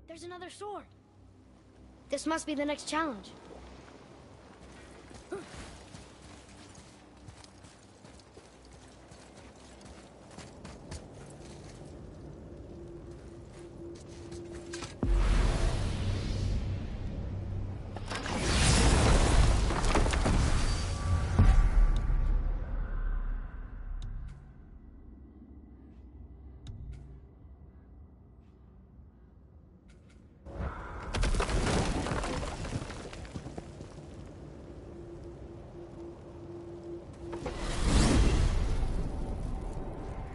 There's another sword. This must be the next challenge.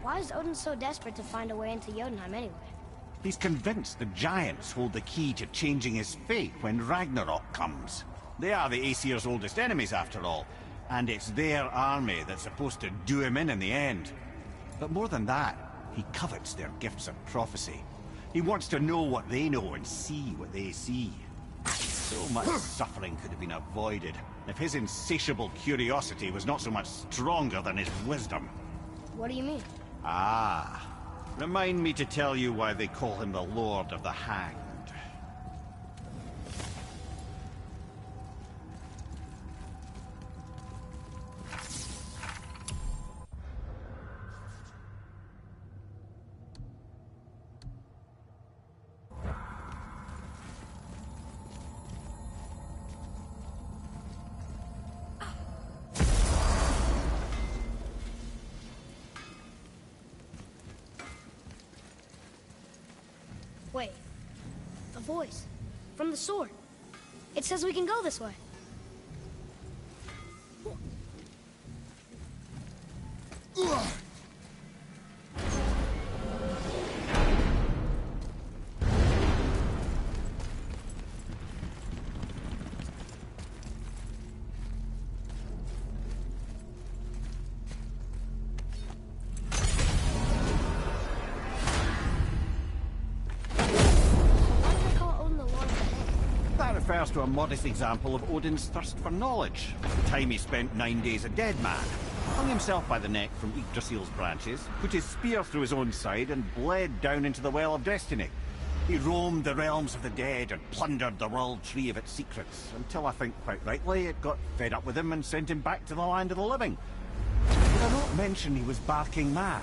Why is Odin so desperate to find a way into Jotunheim anyway? He's convinced the giants hold the key to changing his fate when Ragnarok comes. They are the Aesir's oldest enemies, after all, and it's their army that's supposed to do him in the end. But more than that, he covets their gifts of prophecy. He wants to know what they know and see what they see. So much suffering could have been avoided if his insatiable curiosity was not so much stronger than his wisdom. What do you mean? Ah, remind me to tell you why they call him the Lord of the Hanged. Wait. A voice. From the sword. It says we can go this way. Refers to a modest example of Odin's thirst for knowledge. The time he spent 9 days a dead man, hung himself by the neck from Yggdrasil's branches, put his spear through his own side, and bled down into the Well of Destiny. He roamed the realms of the dead and plundered the World Tree of its secrets, until I think quite rightly it got fed up with him and sent him back to the land of the living. Did I not mention he was barking mad?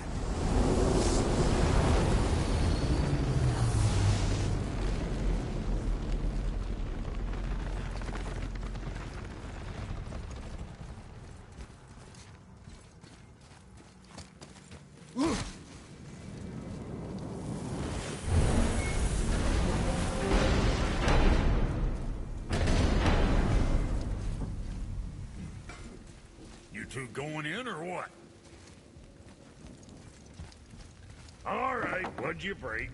Two going in or what? All right, what'd you break?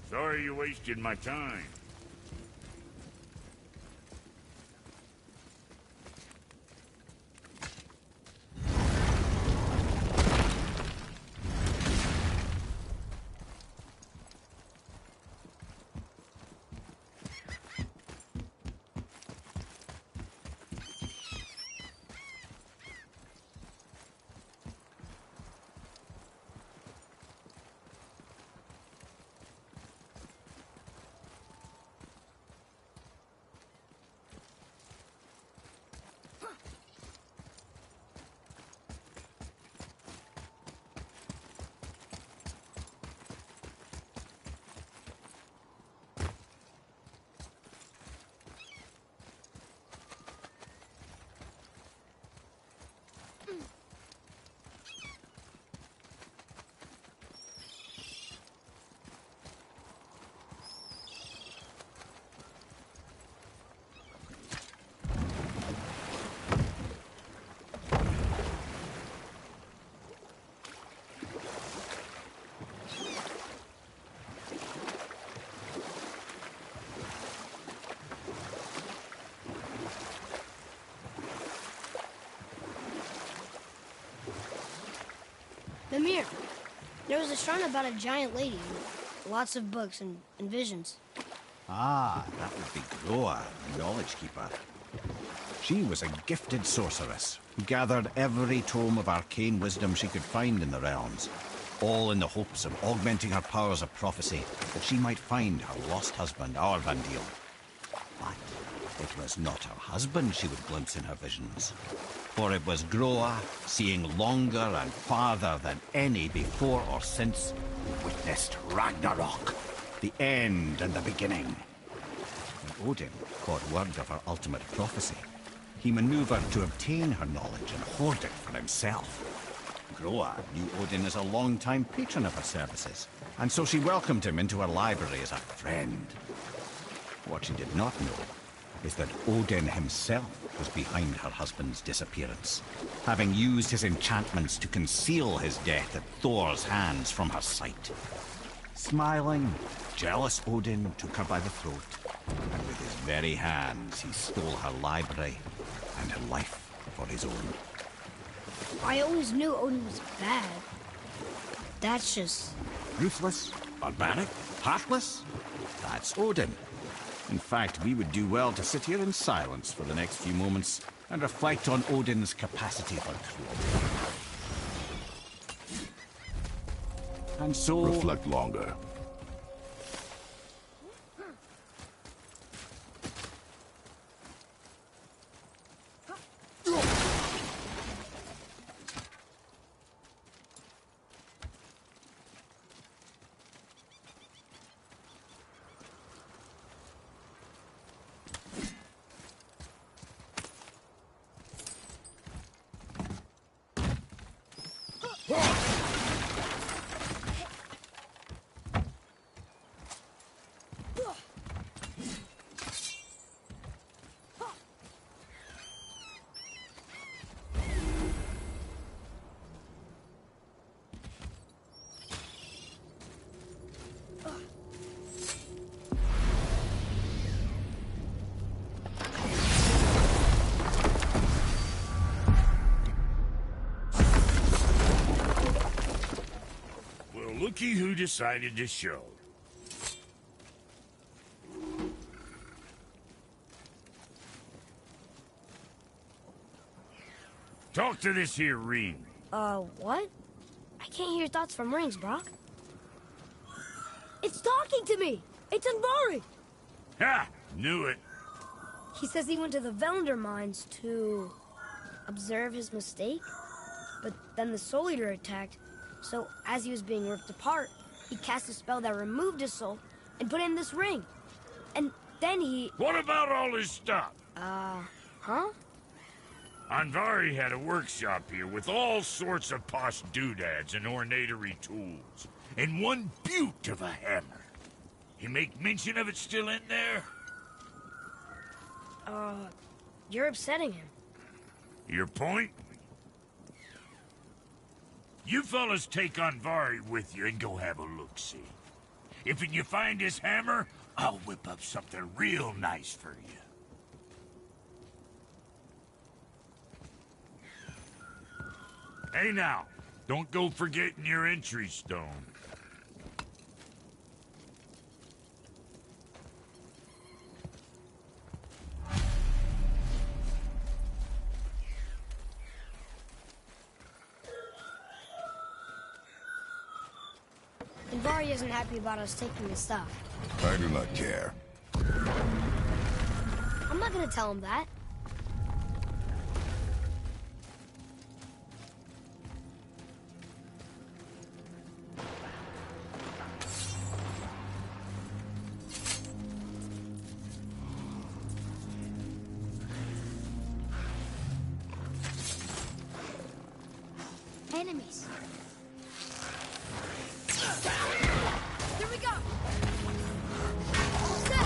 Sorry you wasted my time. The mirror. There was a shrine about a giant lady. Lots of books and visions. Ah, that would be Groa, the Knowledge Keeper. She was a gifted sorceress who gathered every tome of arcane wisdom she could find in the realms, all in the hopes of augmenting her powers of prophecy, that she might find her lost husband, Arvandil. But it was not her husband she would glimpse in her visions, for it was Groa, seeing longer and farther than any before or since, who witnessed Ragnarok, the end and the beginning. When Odin caught word of her ultimate prophecy, he maneuvered to obtain her knowledge and hoard it for himself. Groa knew Odin as a long-time patron of her services, and so she welcomed him into her library as a friend. What she did not know is that Odin himself was behind her husband's disappearance, having used his enchantments to conceal his death at Thor's hands from her sight. Smiling, jealous Odin took her by the throat, and with his very hands he stole her library and her life for his own. I always knew Odin was bad. That's just... Ruthless, barbaric, heartless? That's Odin. In fact, we would do well to sit here in silence for the next few moments and reflect on Odin's capacity for cruelty. And so... Reflect longer. Looky who decided to show. Talk to this here ring. What? I can't hear thoughts from rings, Brock. It's talking to me! It's Andvari! Ha! Knew it. He says he went to the Velnder mines to... observe his mistake? But then the Soul Eater attacked, so as he was being ripped apart, he cast a spell that removed his soul and put in this ring. And then he... What about all his stuff? Huh? Andvari had a workshop here with all sorts of posh doodads and ornatery tools, and one beaut of a hammer. You make mention of it still in there? You're upsetting him. Your point? You fellas take Andvari with you and go have a look-see. If you find his hammer, I'll whip up something real nice for you. Hey now, don't go forgetting your entry stone. Andvari isn't happy about us taking his stuff. I do not care. I'm not gonna tell him that. Enemies. Here we go. Set.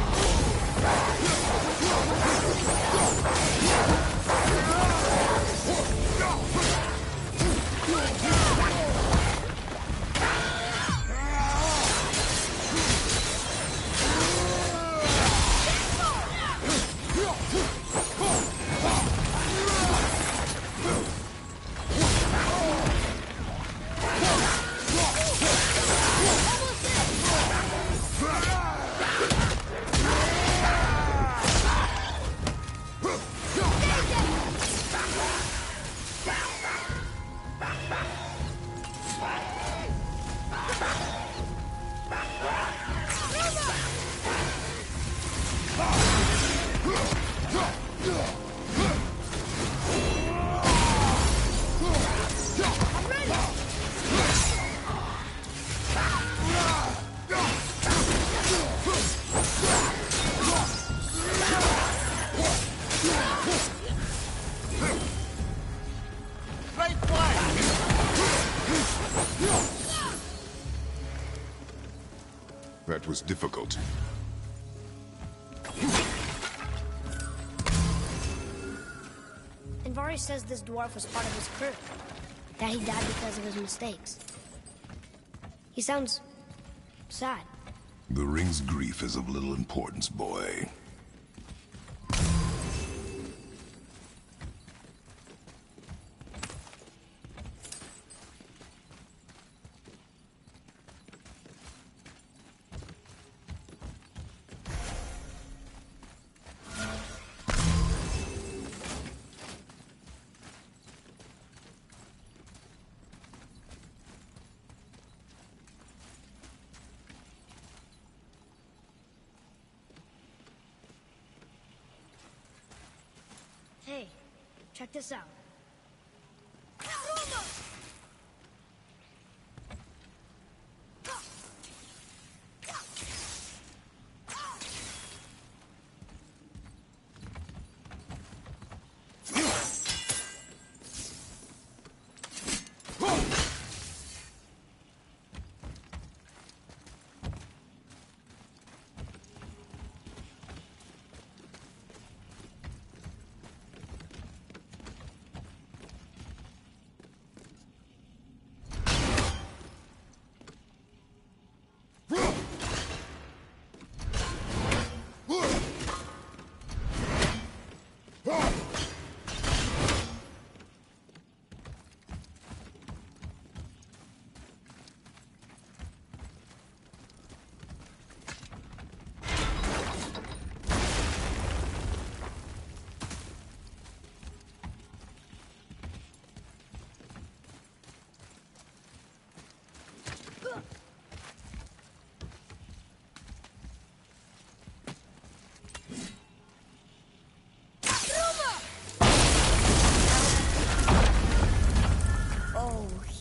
That was difficult. And Vari says this dwarf was part of his crew. That he died because of his mistakes. He sounds sad. The ring's grief is of little importance, boy. Hey, check this out.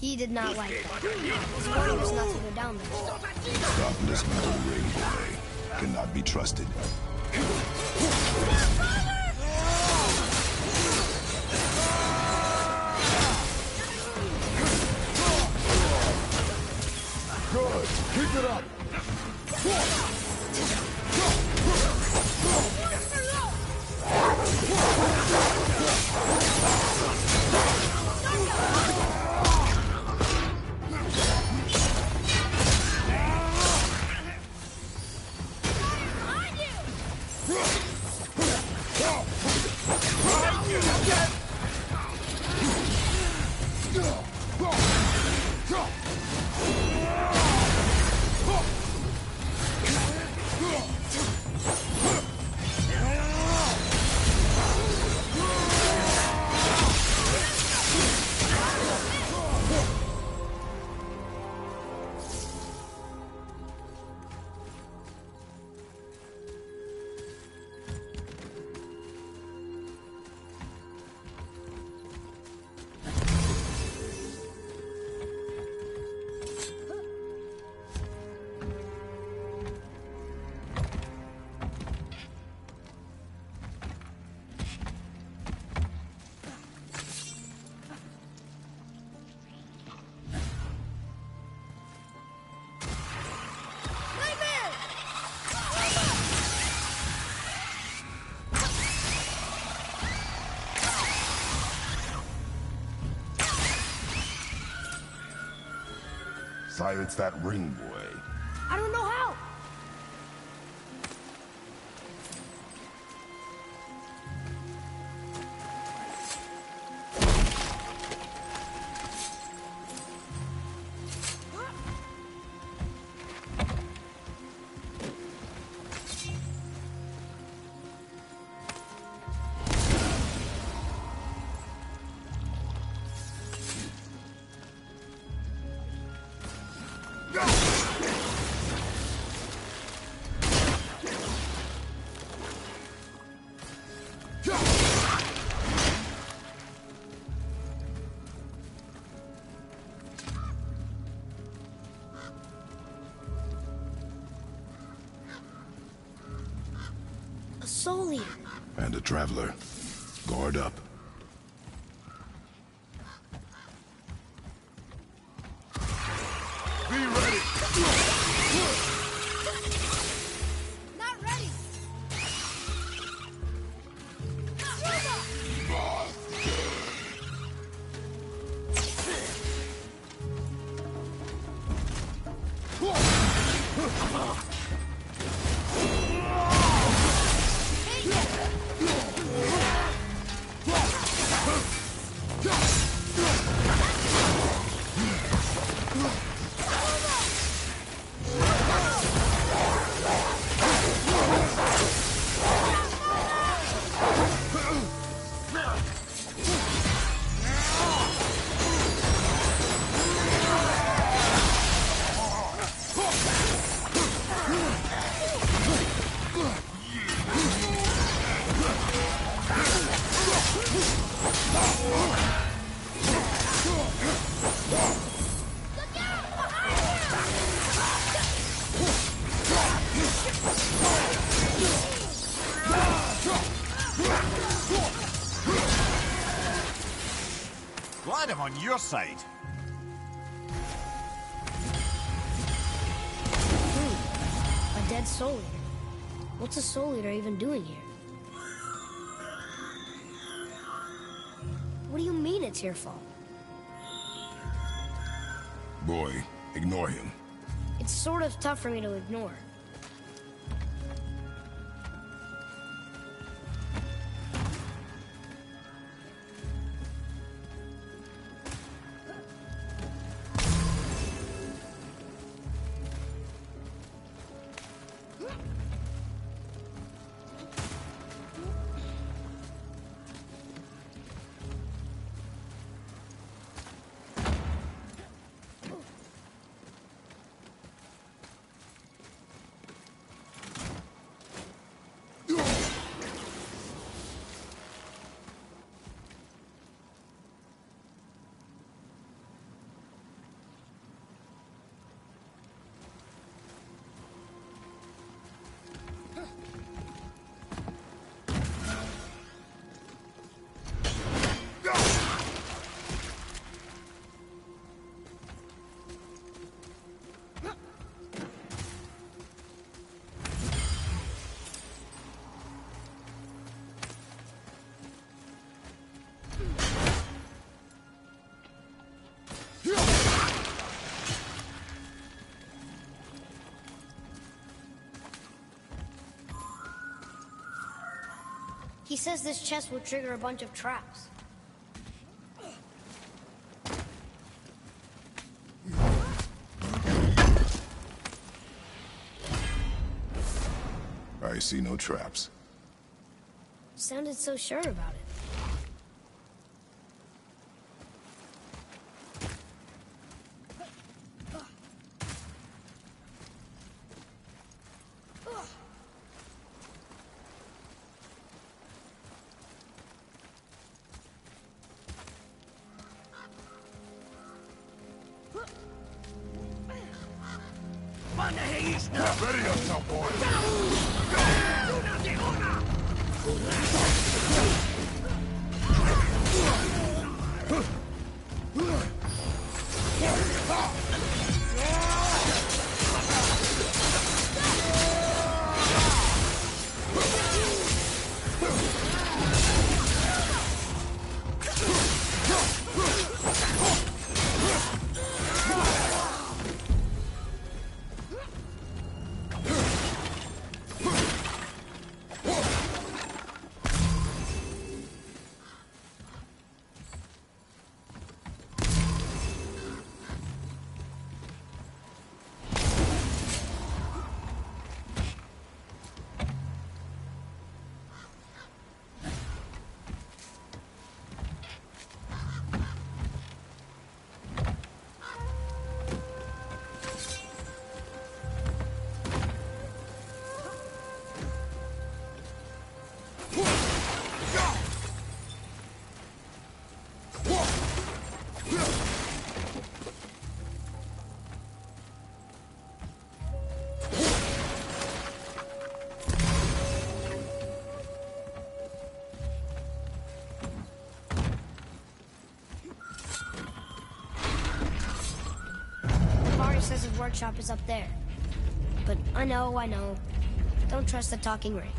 He did not like that. His warning was not to go down there. Stop listening to the ring, boy. Cannot be trusted. Good. Keep it up. Silence that ring, boy. I don't know how. A soul eater. And a traveler. Guard up. Be ready. glad I'm on your side. A dead soul eater. What's a soul eater even doing here? What do you mean it's your fault? Boy, ignore him. It's sort of tough for me to ignore. He says this chest will trigger a bunch of traps. I see no traps. Sounded so sure about it. Ready up, now, boy. Says his workshop is up there. But I know. Don't trust the talking ring.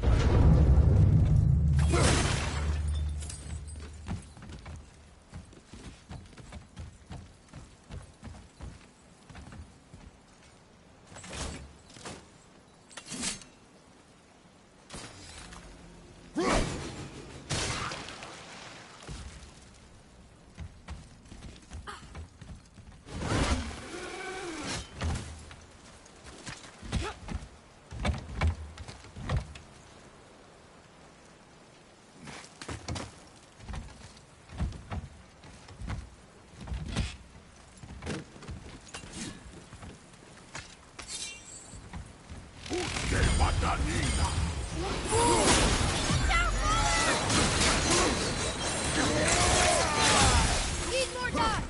Need more time!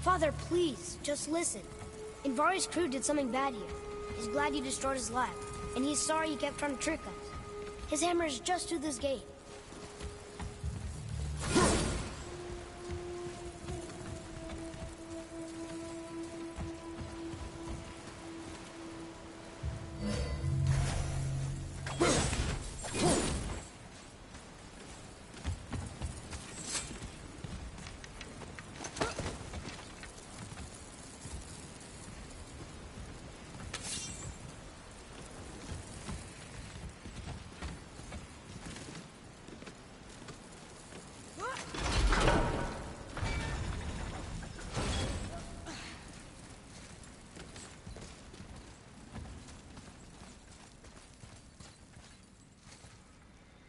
Father, please, just listen. Invari's crew did something bad here. He's glad you destroyed his lab, and he's sorry you kept trying to trick us. His hammer is just through this gate.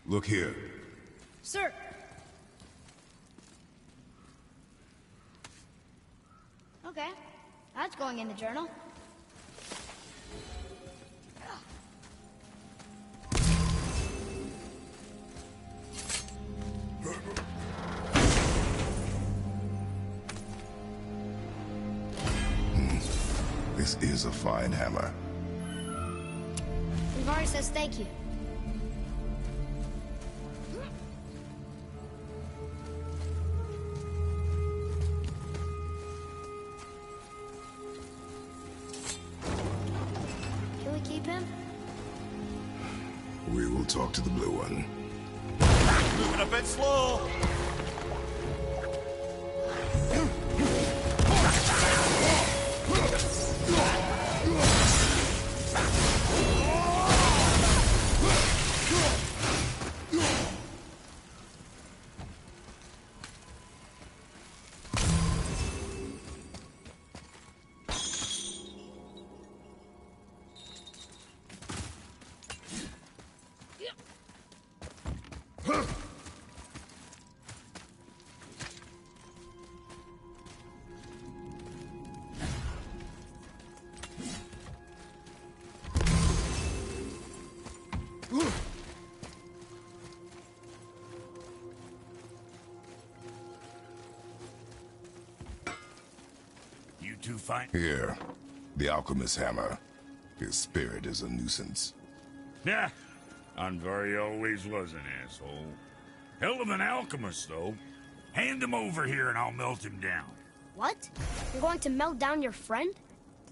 Look here. Sir! Okay, that's going in the journal. This is a fine hammer. Invari says thank you. Can we keep him? We will talk to the blue one. Moving a bit slow. You two find... Here, the alchemist's hammer. His spirit is a nuisance. Yeah, Anvari always was an asshole. Hell of an alchemist, though. Hand him over here and I'll melt him down. What? You're going to melt down your friend?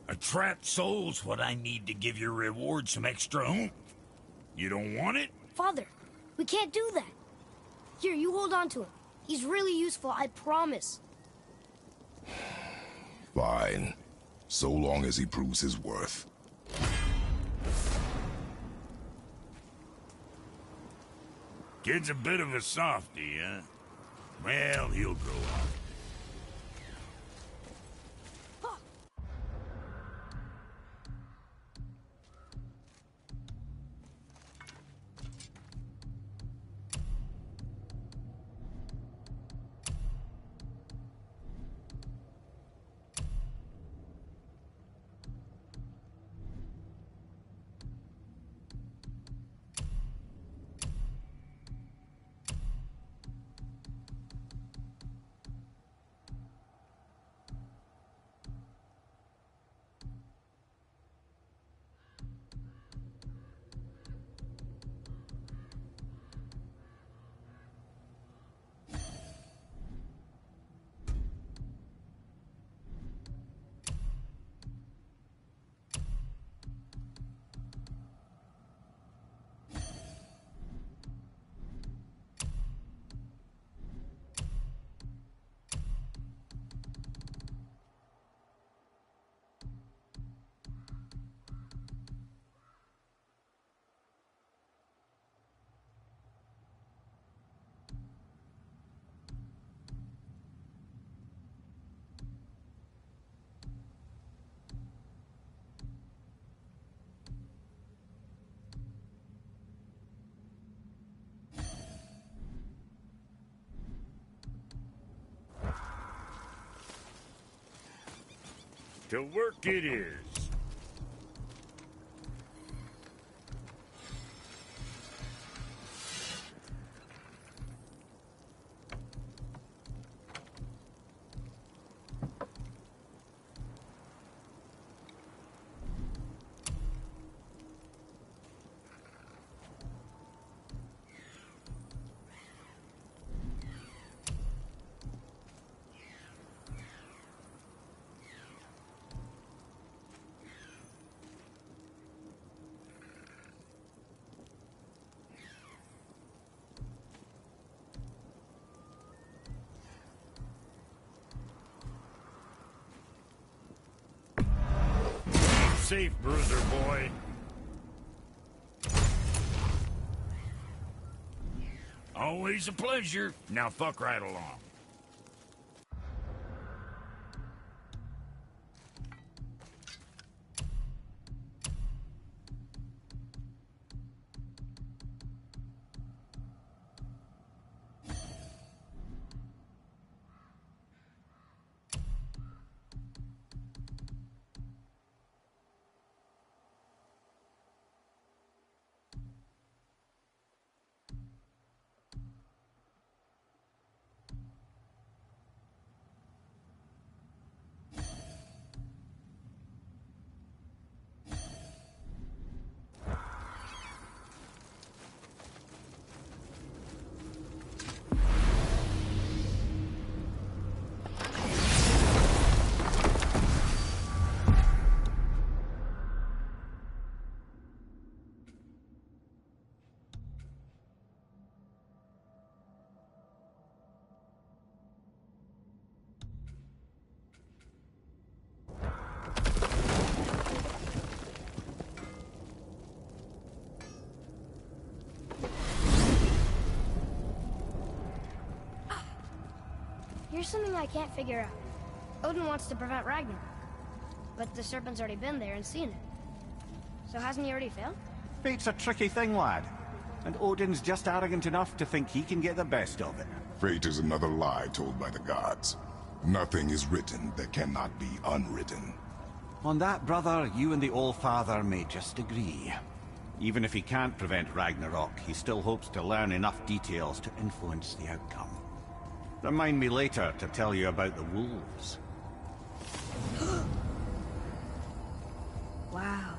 A trapped soul's what I need to give your reward some extra oomph. You don't want it? Father, we can't do that. Here, you hold on to him. He's really useful, I promise. Fine. So long as he proves his worth. Kid's a bit of a softie, huh? Well, he'll grow up. To work it is. safe, bruiser boy. Always a pleasure. Now fuck right along. Here's something I can't figure out. Odin wants to prevent Ragnarok, but the serpent's already been there and seen it. So hasn't he already failed? Fate's a tricky thing, lad. And Odin's just arrogant enough to think he can get the best of it. Fate is another lie told by the gods. Nothing is written that cannot be unwritten. On that, brother, you and the All-Father may just agree. Even if he can't prevent Ragnarok, he still hopes to learn enough details to influence the outcome. Remind me later to tell you about the wolves. Wow.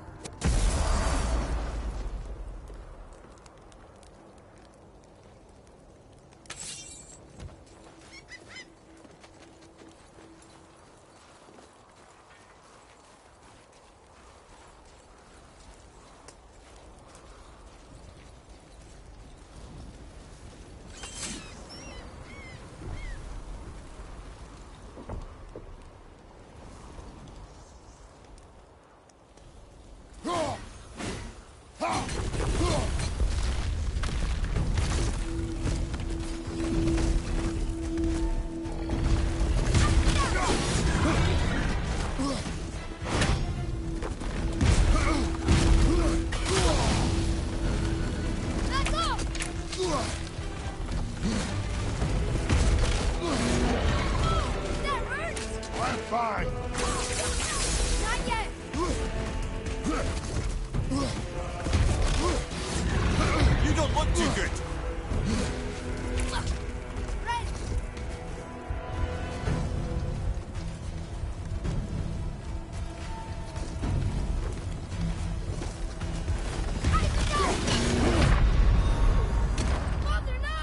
Fine. Not yet! You don't look too good! Red! Father, no!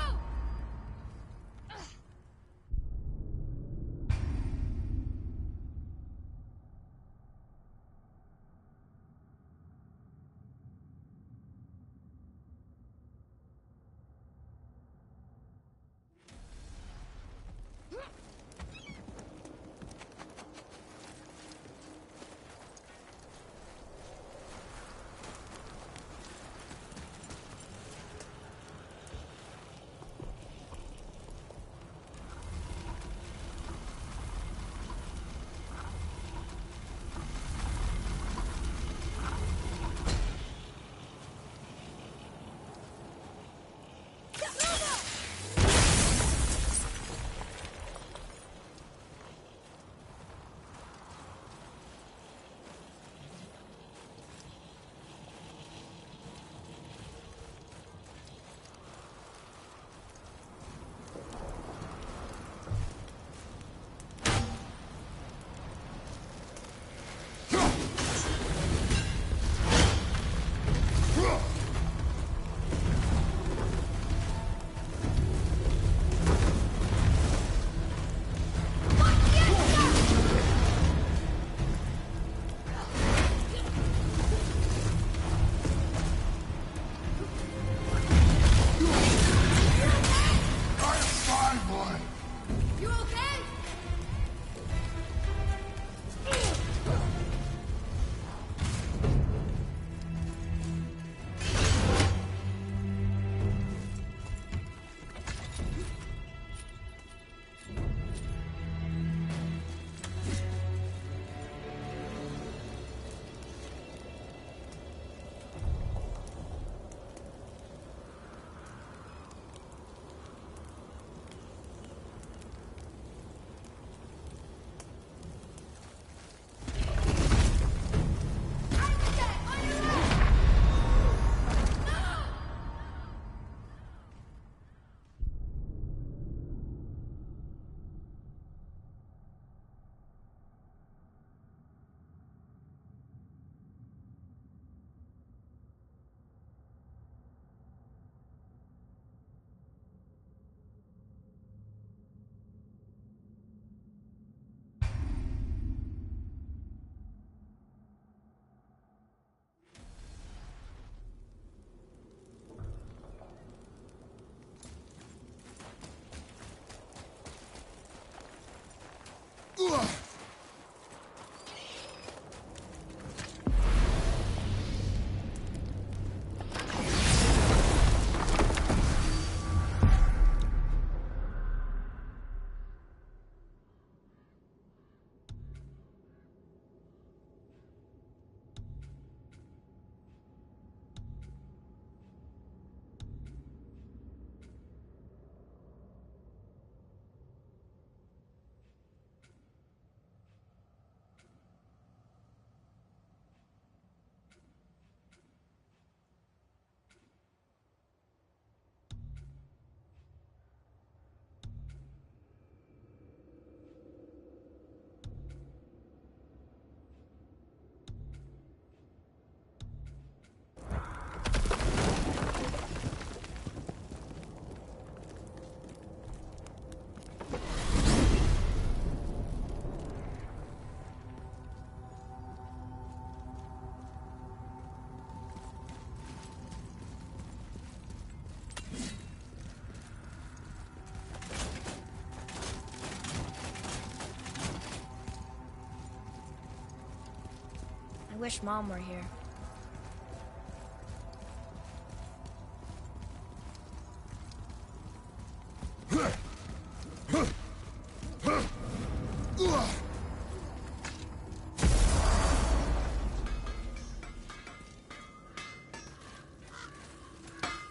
I wish Mom were here.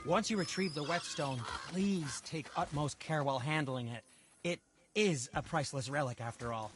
Once you retrieve the whetstone, please take utmost care while handling it. It is a priceless relic, after all.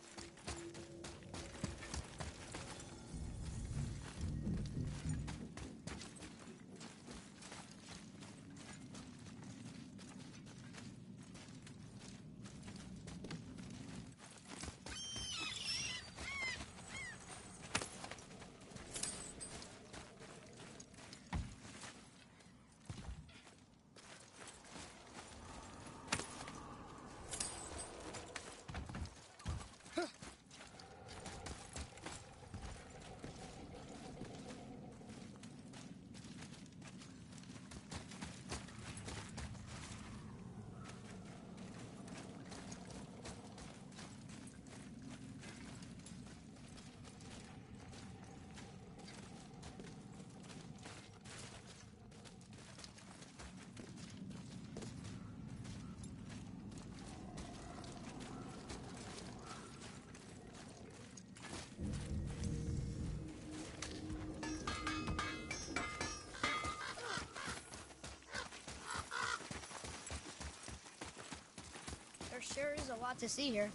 There sure is a lot to see here.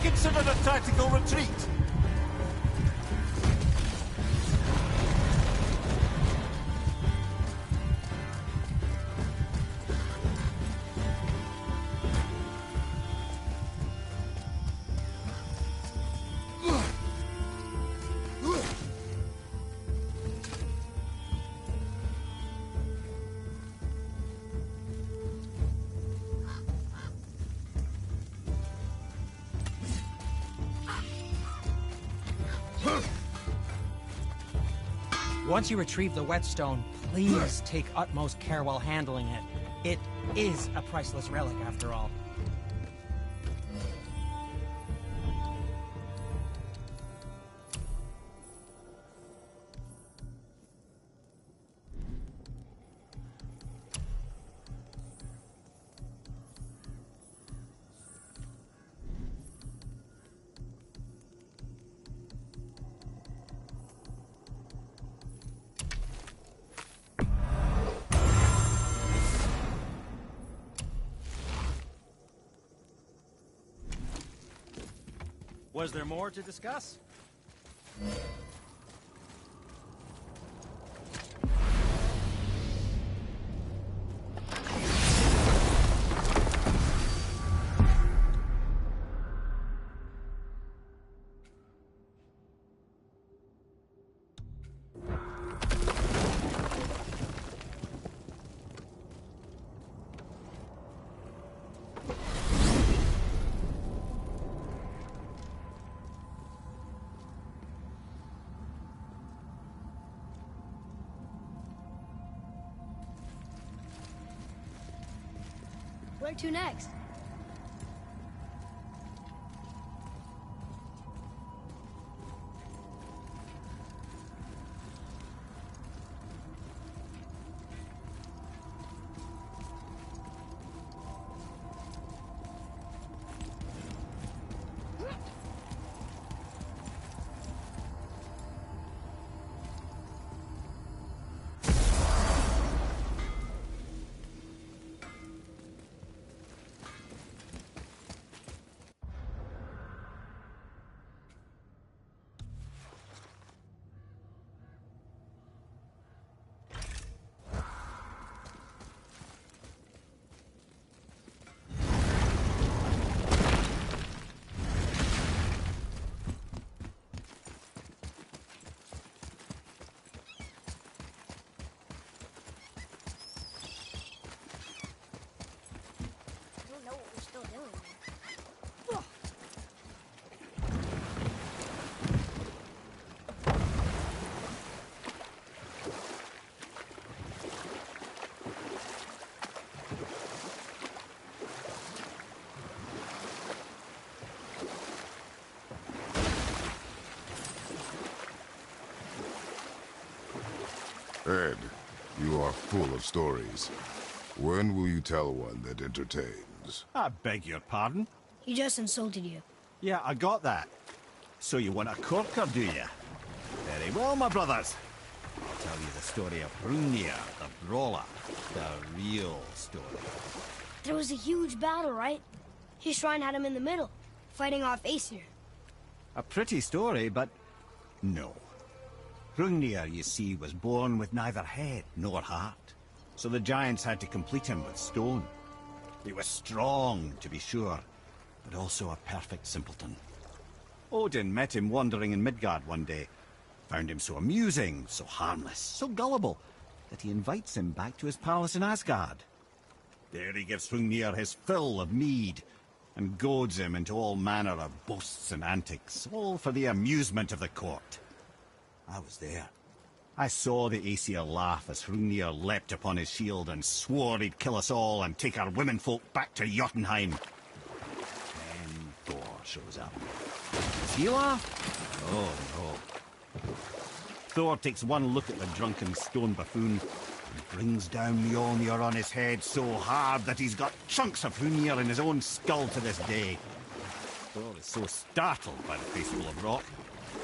be considered a tactical retreat. Once you retrieve the whetstone, please take utmost care while handling it. It is a priceless relic, after all. Was there more to discuss? Where to next? Ed, you are full of stories. When will you tell one that entertains? I beg your pardon? He just insulted you. Yeah, I got that. So you want a corker, do you? Very well, my brothers. I'll tell you the story of Hrungnir, the brawler. The real story. There was a huge battle, right? His shrine had him in the middle, fighting off Aesir. A pretty story, but no. Hrungnir, you see, was born with neither head nor heart. So the giants had to complete him with stone. He was strong, to be sure, but also a perfect simpleton. Odin met him wandering in Midgard one day. Found him so amusing, so harmless, so gullible, that he invites him back to his palace in Asgard. There he gives Hrungnir his fill of mead, and goads him into all manner of boasts and antics, all for the amusement of the court. I was there. I saw the Aesir laugh as Hrungnir leapt upon his shield and swore he'd kill us all and take our womenfolk back to Jotunheim. Then Thor shows up. Does he laugh? Oh, no. Thor takes one look at the drunken stone buffoon and brings down Mjolnir on his head so hard that he's got chunks of Hrungnir in his own skull to this day. Thor is so startled by the face full of rock,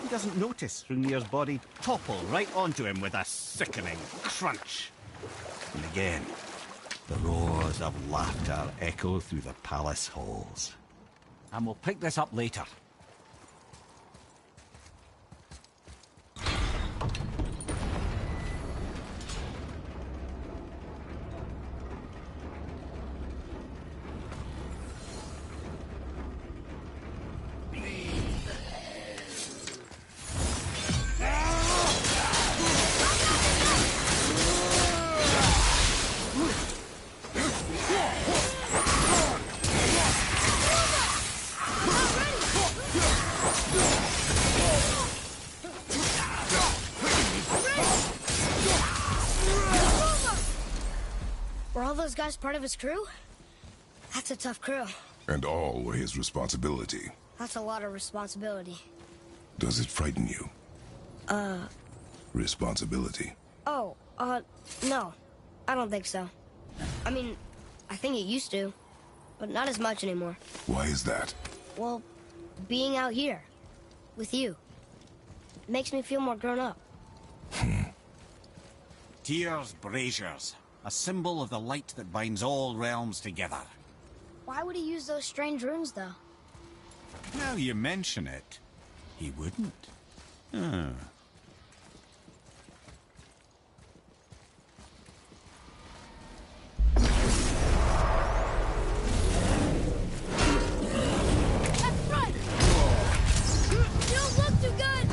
he doesn't notice Hrungnir's body topple right onto him with a sickening crunch. And again, the roars of laughter echo through the palace halls. and we'll pick this up later. Were all those guys part of his crew? That's a tough crew. And all were his responsibility. That's a lot of responsibility. Does it frighten you? Responsibility. Oh, no. I don't think so. I mean, I think it used to, but not as much anymore. Why is that? Well, being out here, with you, makes me feel more grown up. Tyr's braziers, a symbol of the light that binds all realms together. Why would he use those strange runes, though? Now you mention it, he wouldn't. Ah. That's right! You don't look too good!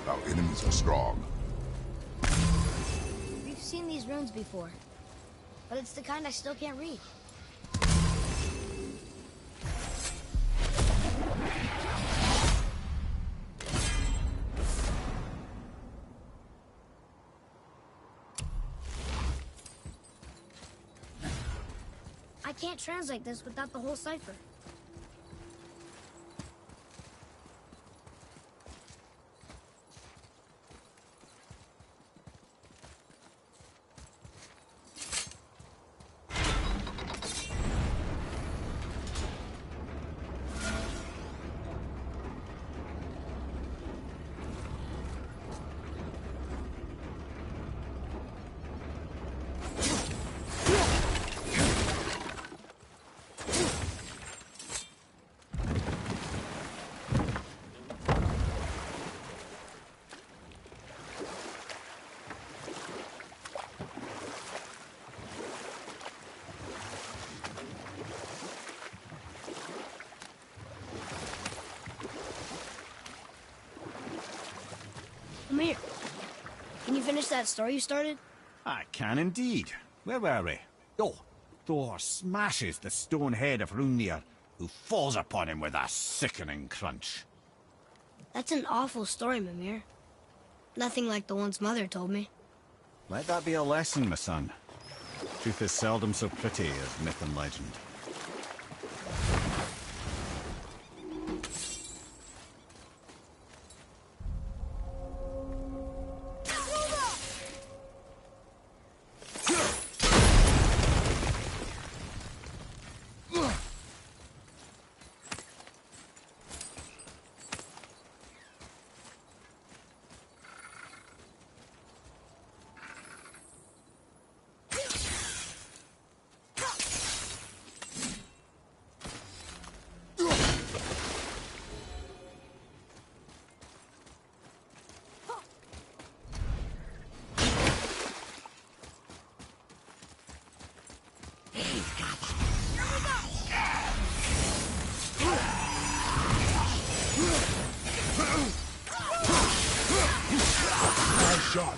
Our enemies are strong. We've seen these runes before, but it's the kind I still can't read. I can't translate this without the whole cipher. Come here. Can you finish that story you started? I can indeed. Where were we? Oh, Thor smashes the stone head of Hrungnir, who falls upon him with a sickening crunch. That's an awful story, Mimir. Nothing like the ones Mother told me. Let that be a lesson, my son. Truth is seldom so pretty as myth and legend. shot.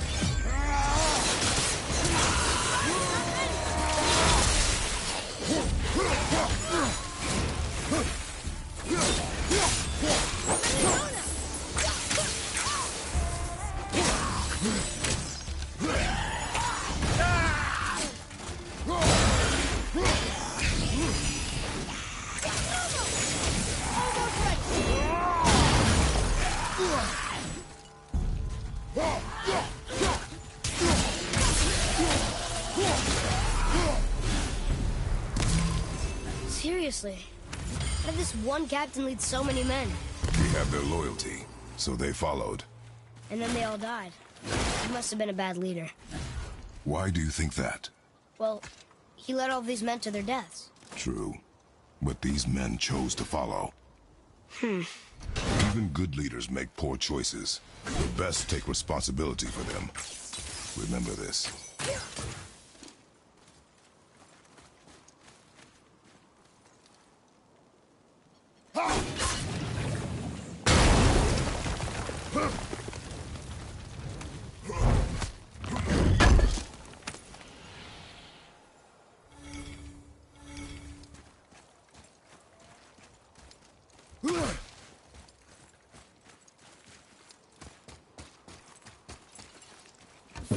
Seriously, how did this one captain lead so many men? We have their loyalty, so they followed. And then they all died. He must have been a bad leader. Why do you think that? Well, he led all these men to their deaths. True. But these men chose to follow. Even good leaders make poor choices. The best take responsibility for them. Remember this.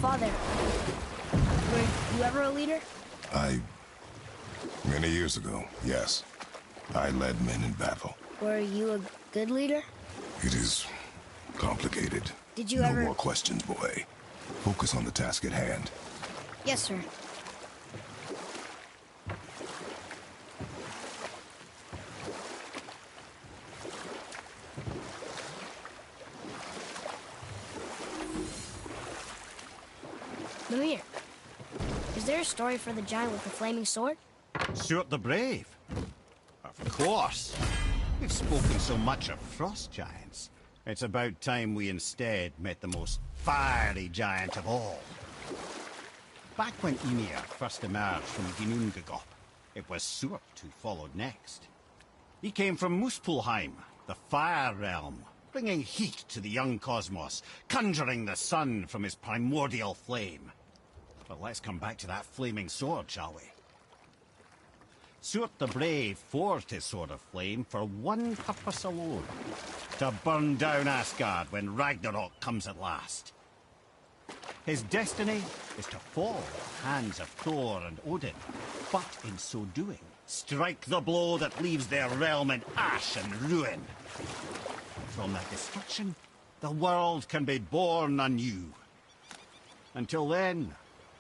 Father, were you ever a leader? Many years ago, yes. I led men in battle. Were you a good leader? It is complicated. Did you no ever... more questions, boy. Focus on the task at hand. Yes, sir. Mimir, is there a story for the giant with the flaming sword? Stuart the Brave? Of course. We've spoken so much of frost giants. It's about time we instead met the most fiery giant of all. Back when Ymir first emerged from Ginnungagop, it was Stuart who followed next. He came from Muspelheim, the fire realm, bringing heat to the young cosmos, conjuring the sun from his primordial flame. But let's come back to that flaming sword, shall we? Stuart the Brave forged his sword of flame for one purpose alone: to burn down Asgard when Ragnarok comes at last. His destiny is to fall at the hands of Thor and Odin, but in so doing, strike the blow that leaves their realm in ash and ruin. From that destruction, the world can be born anew. Until then,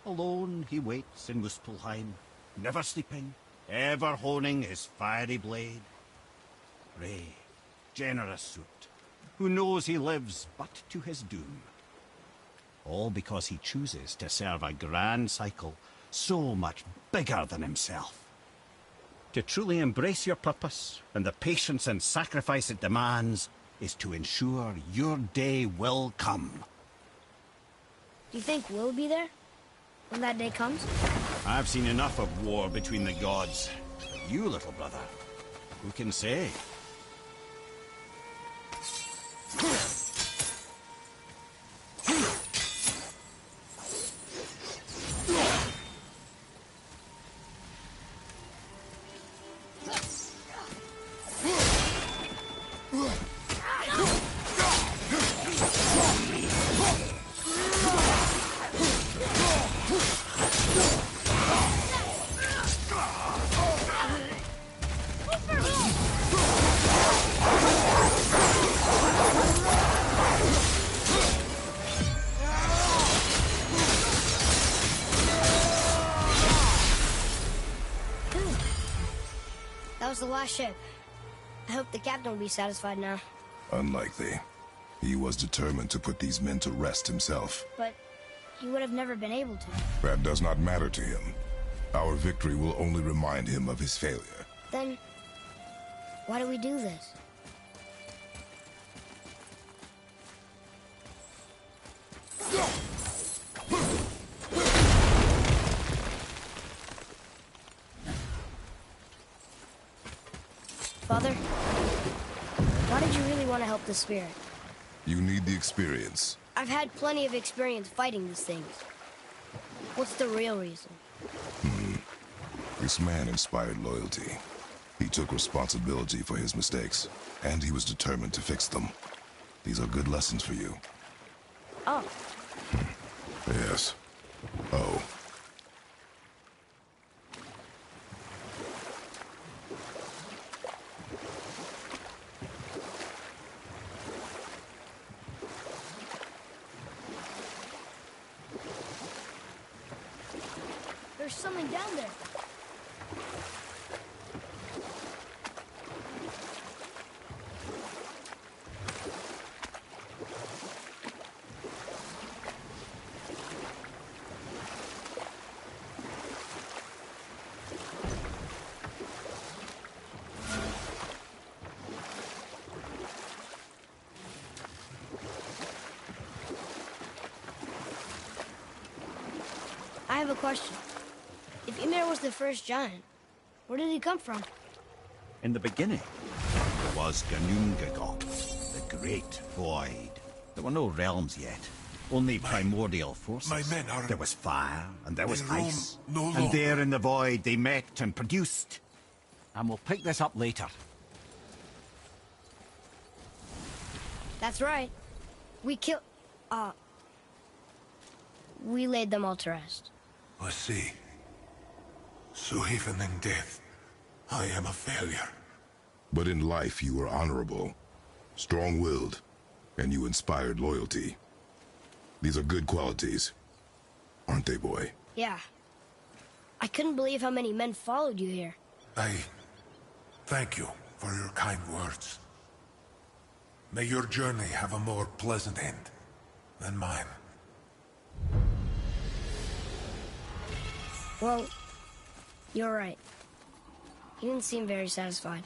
alone he waits in Muspelheim, never sleeping, ever honing his fiery blade. Brave, generous Stuart, who knows he lives but to his doom. All because he chooses to serve a grand cycle so much bigger than himself. To truly embrace your purpose and the patience and sacrifice it demands is to ensure your day will come. Do you think we'll be there when that day comes? I've seen enough of war between the gods. You, little brother, who can say? That was the last ship. I hope the captain will be satisfied now. Unlikely. He was determined to put these men to rest himself. But he would have never been able to. That does not matter to him. Our victory will only remind him of his failure. Then, why do we do this? Father, why did you really want to help the spirit? You need the experience. I've had plenty of experience fighting these things. What's the real reason? This man inspired loyalty. He took responsibility for his mistakes, and he was determined to fix them. These are good lessons for you. Oh, Yes. Oh. there's something down there. I have a question. If Ymir was the first giant, where did he come from? In the beginning, there was Ganungagok, the Great Void. There were no realms yet, only primordial forces. my men are- There was fire, and there was They roam ice. no And longer. there in the void, they met and produced. And we'll pick this up later. That's right. We we laid them all to rest. I see. So even in death, I am a failure. But in life you were honorable, strong-willed, and you inspired loyalty. These are good qualities, aren't they, boy? Yeah. I couldn't believe how many men followed you here. I thank you for your kind words. May your journey have a more pleasant end than mine. Well, you're right. You didn't seem very satisfied.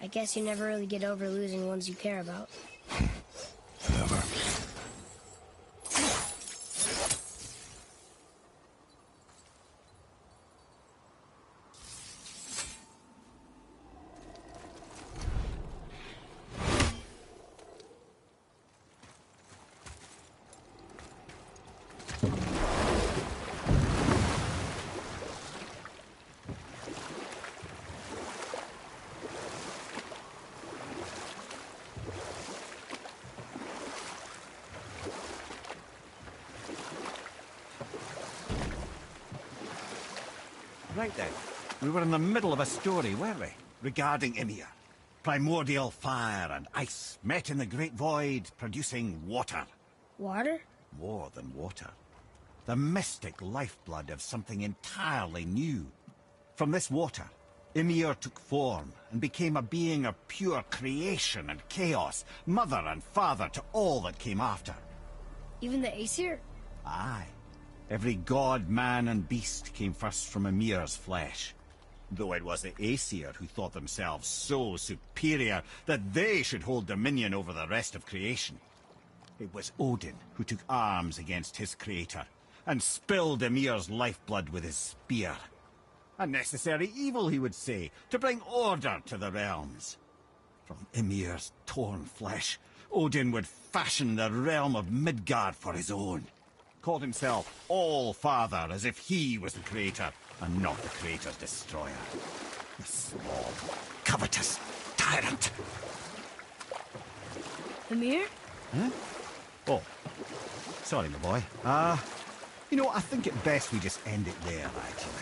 I guess you never really get over losing ones you care about. Never. Right then. We were in the middle of a story, weren't we? Regarding Ymir. Primordial fire and ice met in the Great Void, producing water. Water? More than water. The mystic lifeblood of something entirely new. From this water, Ymir took form and became a being of pure creation and chaos, mother and father to all that came after. Even the Aesir? Aye. Every god, man, and beast came first from Ymir's flesh. Though it was the Aesir who thought themselves so superior that they should hold dominion over the rest of creation. It was Odin who took arms against his creator and spilled Ymir's lifeblood with his spear. A necessary evil, he would say, to bring order to the realms. From Ymir's torn flesh, Odin would fashion the realm of Midgard for his own. Called himself All-Father, as if he was the creator, and not the creator's destroyer. The small, covetous tyrant. Ymir? Huh? Oh, sorry, my boy. You know, I think it best we just end it there, actually.